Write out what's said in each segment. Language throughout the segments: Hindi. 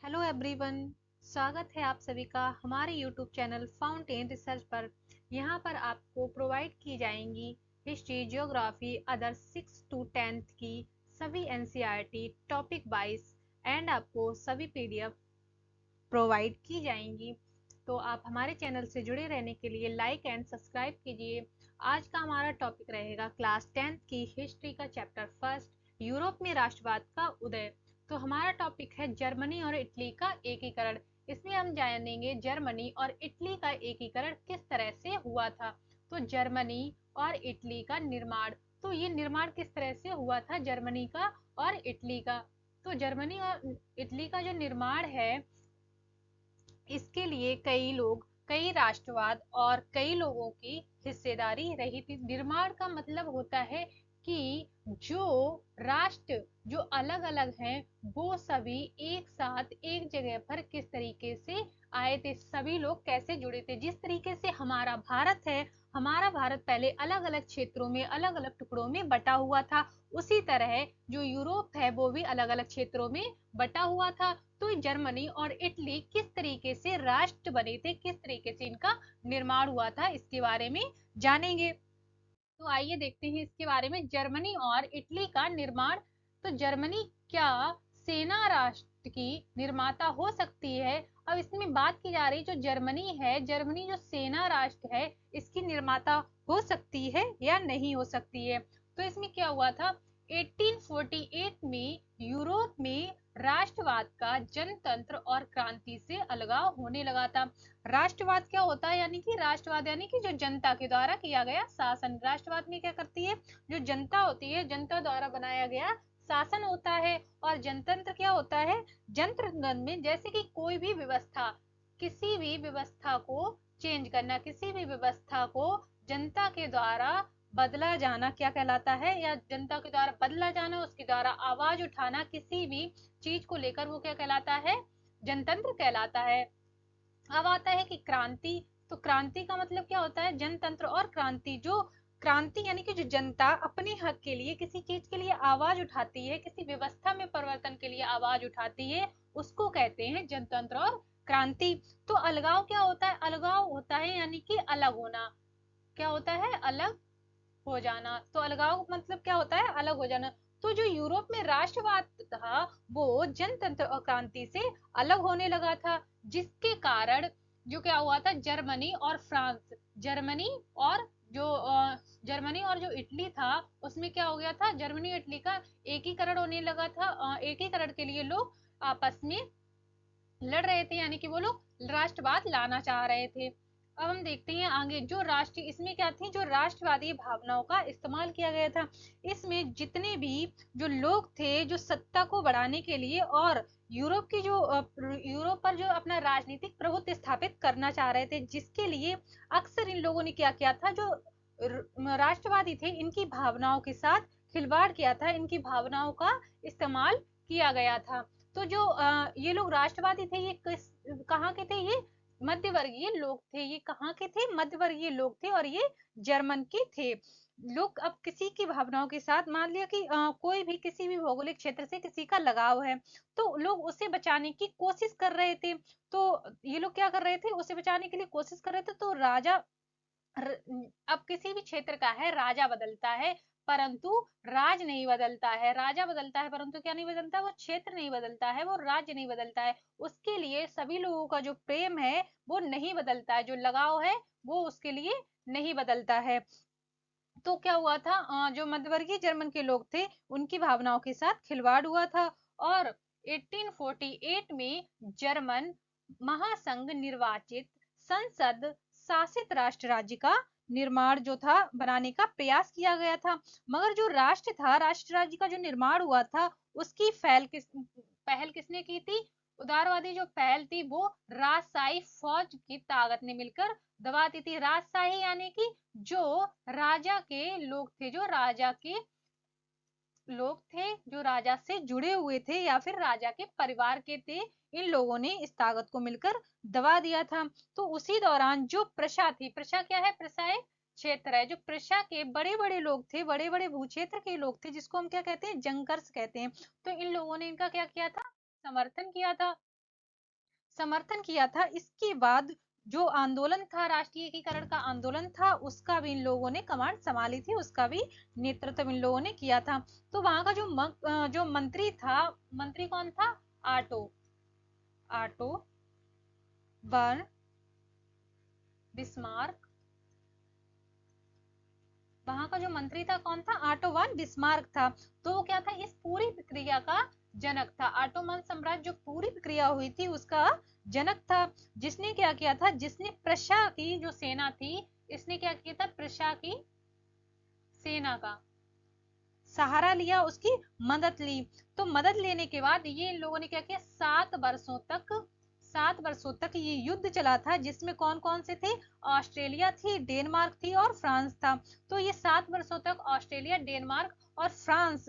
हेलो एवरीवन, स्वागत है आप सभी का हमारे यूट्यूब चैनल फाउंटेन रिसर्च पर। यहाँ पर आपको प्रोवाइड की जाएंगी history, geography, other 6 to 10th की सभी एनसीईआरटी टॉपिक वाइज एंड आपको सभी पीडीएफ प्रोवाइड की जाएंगी। तो आप हमारे चैनल से जुड़े रहने के लिए लाइक एंड सब्सक्राइब कीजिए। आज का हमारा टॉपिक रहेगा क्लास 10th की हिस्ट्री का चैप्टर फर्स्ट, यूरोप में राष्ट्रवाद का उदय। तो हमारा टॉपिक है जर्मनी और इटली का एकीकरण। इसमें हम जानेंगे जर्मनी और इटली का एकीकरण किस तरह से हुआ था। तो जर्मनी और इटली का निर्माण, तो ये निर्माण किस तरह से हुआ था जर्मनी का और इटली का। तो जर्मनी और इटली का जो निर्माण है, इसके लिए कई लोग, कई राष्ट्रवाद और कई लोगों की हिस्सेदारी रही थी। निर्माण का मतलब होता है कि जो राष्ट्र जो अलग अलग हैं वो सभी एक साथ एक जगह पर किस तरीके से आए थे, सभी लोग कैसे जुड़े थे। जिस तरीके से हमारा भारत है, हमारा भारत पहले अलग अलग क्षेत्रों में, अलग अलग टुकड़ों में बटा हुआ था, उसी तरह जो यूरोप है वो भी अलग अलग क्षेत्रों में बटा हुआ था। तो जर्मनी और इटली किस तरीके से राष्ट्र बने थे, किस तरीके से इनका निर्माण हुआ था, इसके बारे में जानेंगे। तो आइए देखते हैं इसके बारे में, जर्मनी और इटली का निर्माण। तो जर्मनी क्या सेना राष्ट्र की निर्माता हो सकती है? अब इसमें बात की जा रही, जो जर्मनी है, जर्मनी जो सेना राष्ट्र है, इसकी निर्माता हो सकती है या नहीं हो सकती है। तो इसमें क्या हुआ था, 1848 में यूरोप में राष्ट्रवाद का जनतंत्र और क्रांति से अलगाव होने लगा था। राष्ट्रवाद क्या होता है, यानी कि राष्ट्रवाद यानी कि जो जनता के द्वारा किया गया शासन। राष्ट्रवाद में क्या करती है, जो जनता होती है, जनता द्वारा बनाया गया शासन होता है। और जनतंत्र क्या होता है, जनतंत्र में जैसे कि कोई भी व्यवस्था, किसी भी व्यवस्था को चेंज करना, किसी भी व्यवस्था को जनता के द्वारा बदला जाना क्या कहलाता है, या जनता के द्वारा बदला जाना, उसके द्वारा आवाज उठाना किसी भी चीज को लेकर, वो क्या कहलाता है, जनतंत्र कहलाता है। अब आता है कि क्रांति। तो क्रांति का मतलब क्या होता है, जनतंत्र और क्रांति। जो क्रांति यानी कि जो जनता अपने हक के लिए, किसी चीज के लिए आवाज उठाती है, किसी व्यवस्था में परिवर्तन के लिए आवाज उठाती है, उसको कहते हैं जनतंत्र और क्रांति। तो अलगाव क्या होता है, अलगाव होता है यानी कि अलग होना। क्या होता है, अलग हो जाना। तो अलगाव मतलब क्या होता है, अलग हो जाना। तो जो यूरोप में राष्ट्रवाद था वो जनतंत्र और क्रांति से अलग होने लगा था, जिसके कारण जो क्या हुआ था, जर्मनी और फ्रांस, जर्मनी और जो जर्मनी और जो इटली था, उसमें क्या हो गया था, जर्मनी इटली का एकीकरण होने लगा था। एकीकरण के लिए लोग आपस में लड़ रहे थे, यानी कि वो लोग राष्ट्रवाद लाना चाह रहे थे। अब हम देखते हैं आगे, जो राष्ट्र, इसमें क्या थी, जो राष्ट्रवादी भावनाओं का इस्तेमाल किया गया था। इसमें जितने भी जो लोग थे, जो सत्ता को बढ़ाने के लिए और यूरोप की जो यूरोप पर जो अपना राजनीतिक प्रभुत्व स्थापित करना चाह रहे थे, जिसके लिए अक्सर इन लोगों ने क्या किया था, जो राष्ट्रवादी थे, इनकी भावनाओं के साथ खिलवाड़ किया था, इनकी भावनाओं का इस्तेमाल किया गया था। तो जो ये लोग राष्ट्रवादी थे, ये किस, कहाँ के थे, ये मध्यवर्गीय लोग थे। ये कहाँ के थे, मध्यवर्गीय लोग थे, और ये जर्मन के थे लोग। अब किसी की भावनाओं के साथ, मान लिया कि कोई भी किसी भी भौगोलिक क्षेत्र से किसी का लगाव है, तो लोग उसे बचाने की कोशिश कर रहे थे। तो ये लोग क्या कर रहे थे, उसे बचाने के लिए कोशिश कर रहे थे। तो राजा, अब किसी भी क्षेत्र का है, राजा बदलता है परंतु राज नहीं बदलता है। राजा बदलता है परंतु क्या नहीं बदलता, वो क्षेत्र नहीं बदलता है, वो राज्य नहीं बदलता है। उसके लिए सभी लोगों का जो प्रेम है वो नहीं बदलता है, जो लगाव है वो उसके लिए नहीं बदलता है। तो क्या हुआ था, जो मध्यवर्गीय जर्मन के लोग थे, उनकी भावनाओं के साथ खिलवाड़ हुआ था। और 1848 में जर्मन महासंघ निर्वाचित संसद शासित राष्ट्र राज्य का निर्माण जो था, बनाने का प्रयास किया गया था। मगर जो राष्ट्र था, राष्ट्र राज्य का जो निर्माण हुआ था, उसकी पहल किसने की थी, उदारवादी जो पहल थी वो राजशाही फौज की ताकत ने मिलकर दबा दी थी। राजशाही यानी कि जो राजा के लोग थे, जो राजा के लोग थे, जो राजा से जुड़े हुए थे या फिर राजा के परिवार के थे, इन लोगों ने इस ताकत को मिलकर दबा दिया था। तो उसी दौरान जो प्रशा थी, प्रशा क्या है, प्रशा एक क्षेत्र है, जो प्रशा के बड़े बड़े लोग थे, बड़े बड़े भूक्षेत्र के लोग थे, जिसको हम क्या कहते हैं, जंकर्स कहते हैं। तो इन लोगों ने इनका क्या किया था, समर्थन किया था। समर्थन किया था। इसके बाद जो आंदोलन था, राष्ट्रीय एकीकरण का आंदोलन था, उसका भी इन लोगों ने कमांड संभाली थी, उसका भी नेतृत्व इन लोगों ने किया था। तो वहां का जो मंत्री था, मंत्री कौन था? Auto auto von Bismarck. वहां का जो मंत्री था कौन था? ऑटो वन बिस्मार्क था। तो वो क्या था? इस पूरी प्रक्रिया का जनक था। ऑटोमन साम्राज्य जो पूरी प्रक्रिया हुई थी उसका जनक था। जिसने क्या किया था? जिसने प्रशा की जो सेना थी, इसने क्या किया था? प्रशा की सेना का सहारा लिया, उसकी मदद ली। तो मदद लेने के बाद ये इन लोगों ने क्या किया? 7 वर्षों तक ये युद्ध चला था, जिसमें कौन कौन से थे? ऑस्ट्रेलिया थी, डेनमार्क थी और फ्रांस था। तो ये 7 वर्षों तक ऑस्ट्रेलिया, डेनमार्क और फ्रांस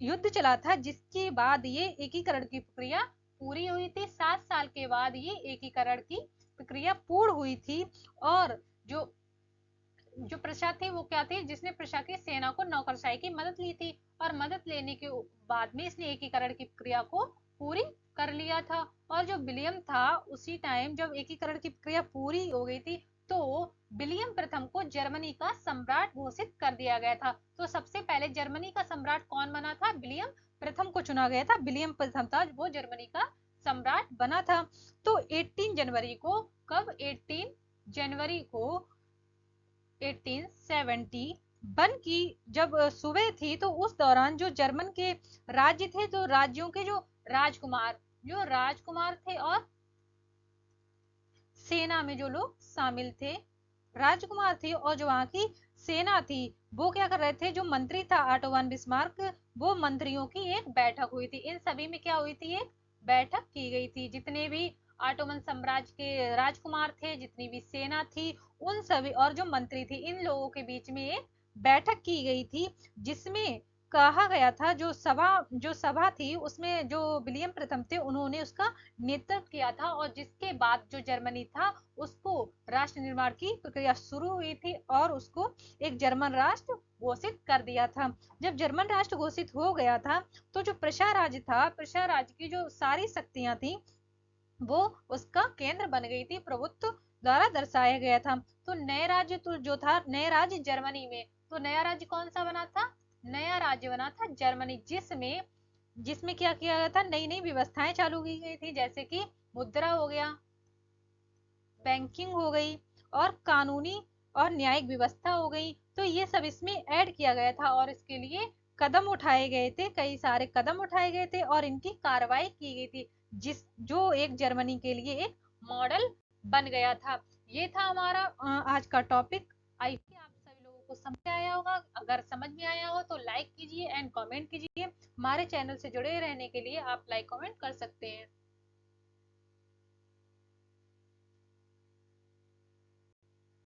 युद्ध चला था, जिसके बाद ये एकीकरण की प्रक्रिया पूरी हुई थी। 7 साल के बाद ये एकीकरण की प्रक्रिया पूर्ण हुई थी। और जो जो प्रशा थी वो क्या थी? जिसने प्रशा की सेना को नौकरशाही की मदद ली थी, और मदद लेने के बाद में इसने एकीकरण की प्रक्रिया को पूरी कर लिया था। और जो विलियम था, उसी टाइम जब एकीकरण की प्रक्रिया पूरी हो गई थी, तो विलियम प्रथम को जर्मनी का सम्राट घोषित कर दिया गया था। तो सबसे पहले जर्मनी का सम्राट कौन बना था? विलियम प्रथम को चुना गया था। विलियम प्रथम था वो जर्मनी का सम्राट बना था। तो 18 जनवरी को, कब? 18 जनवरी को 1871 की जब सुबह थी, तो उस दौरान जो जर्मन के राज्य थे, तो राज्यों के जो राजकुमार थे और सेना में जो लोग शामिल थे, राजकुमार थे और जो वहां की सेना थी, वो क्या कर रहे थे? जो मंत्री था ऑटो वन बिस्मार्क, वो मंत्रियों की एक बैठक हुई थी। इन सभी में क्या हुई थी? एक बैठक की गई थी। जितने भी ऑटोमन साम्राज्य के राजकुमार थे, जितनी भी सेना थी, उन सभी और जो मंत्री थे, इन लोगों के बीच में एक बैठक की गई थी, जिसमें कहा गया था, जो सभा थी उसमें जो विलियम प्रथम थे, उन्होंने उसका नेतृत्व किया था। और जिसके बाद जो जर्मनी था, उसको राष्ट्र निर्माण की प्रक्रिया शुरू हुई थी और उसको एक जर्मन राष्ट्र घोषित कर दिया था। जब जर्मन राष्ट्र घोषित हो गया था, तो जो प्रशा राज्य था, प्रशा राज्य की जो सारी शक्तियां थी, वो उसका केंद्र बन गई थी, प्रभुत्व द्वारा दर्शाया गया था। तो नए राज्य तो जो था, नए राज्य जर्मनी में, तो नया राज्य कौन सा बना था? नया राज्य बना था जर्मनी, जिसमें जिसमें क्या किया गया था? नई नई व्यवस्थाएं चालू की गई थी, जैसे कि मुद्रा हो गया, बैंकिंग हो गई, और कानूनी और न्यायिक व्यवस्था हो गई। तो ये सब इसमें ऐड किया गया था, और इसके लिए कदम उठाए गए थे, कई सारे कदम उठाए गए थे और इनकी कार्रवाई की गई थी, जो एक जर्मनी के लिए एक मॉडल बन गया था। ये था हमारा आज का टॉपिक। आई होप आप सभी लोगों को समझ आया होगा। अगर समझ में आया हो तो लाइक कीजिए एंड कमेंट कीजिए। हमारे चैनल से जुड़े रहने के लिए आप लाइक कमेंट कर सकते हैं।